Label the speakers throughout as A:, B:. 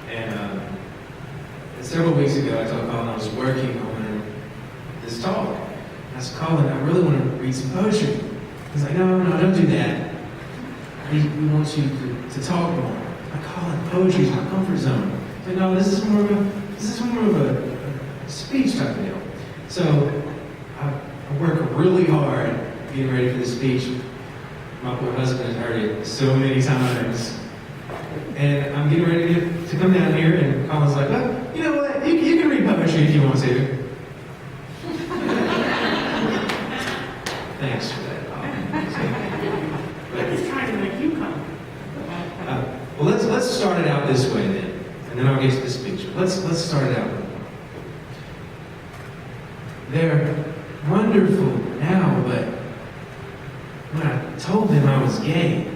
A: And several weeks ago, I told Colin I was working on this talk. I said, Colin, I really want to read some poetry. He's like, no, don't do that. We want you to talk more. I call it poetry is my comfort zone. He's like, no, this is more of a speech type of deal. So I work really hard getting ready for this speech. My poor husband has heard it so many times. And I'm getting ready to come down here, and Colin's like, well, you know what? You can read poetry if you want to. Thanks for that, Colin.
B: But he's trying to make you come.
A: Well, let's start it out this way then, and then I'll get to the speech. Let's start it out. They're wonderful now, but when I told them I was gay,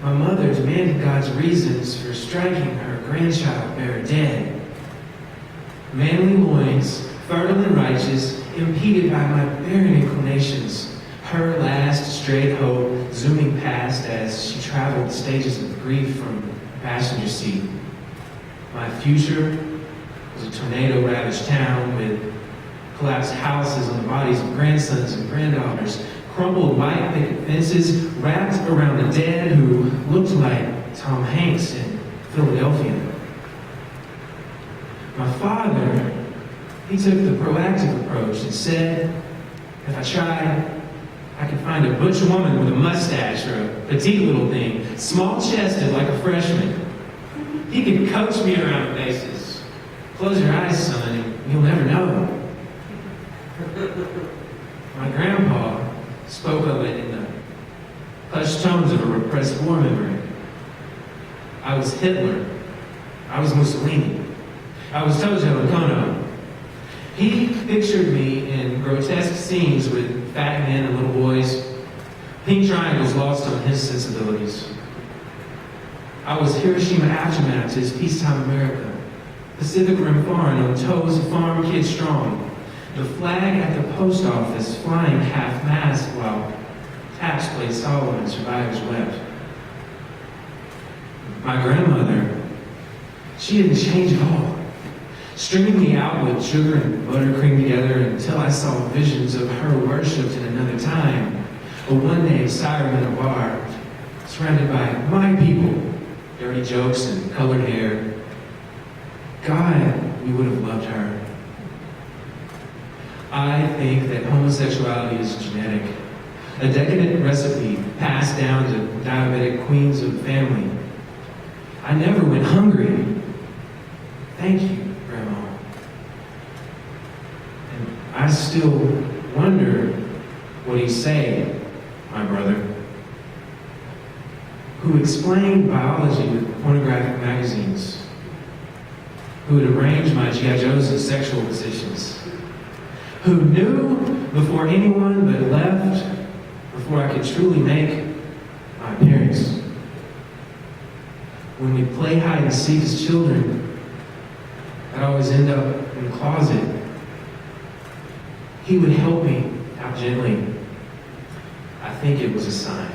A: my mother demanded God's reasons for striking her grandchild bare dead. Manly loins, fertile and righteous, impeded by my barren inclinations. Her last straight hope zooming past as she traveled the stages of grief from the passenger seat. My future was a tornado-ravaged town with collapsed houses on the bodies of grandsons and granddaughters, crumpled white picket fences wrapped around the dead who looked like Tom Hanks in Philadelphia. My father, he took the proactive approach and said, if I tried, I could find a butch woman with a mustache or a petite little thing, small-chested like a freshman. He could coach me around the bases. Close your eyes, son, and you'll never know. My grandpa spoke of it in the hushed tones of a repressed war memory. I was Hitler. I was Mussolini. I was Tojo and Kono. He pictured me in grotesque scenes with fat men and little boys, pink triangles lost on his sensibilities. I was Hiroshima aftermath to his peacetime America, Pacific Rim foreign on toes, farm kid strong, the flag at the post office flying half-mast while taps played solo and survivors wept. My grandmother, she didn't change at all, stringing me out with sugar and buttercream together until I saw visions of her worshipped in another time, a one-day siren in a bar, surrounded by my people, dirty jokes and colored hair. God, we would have loved her. I think that homosexuality is genetic, a decadent recipe passed down to diabetic queens of the family. I never went hungry. Thank you, Grandma. And I still wonder what he'd say, my brother, who explained biology with pornographic magazines, who would arrange my G.I. Joes and sexual positions, who knew before anyone but left before I could truly make my appearance. When we play hide and seek as children, I'd always end up in the closet. He would help me out gently. I think it was a sign.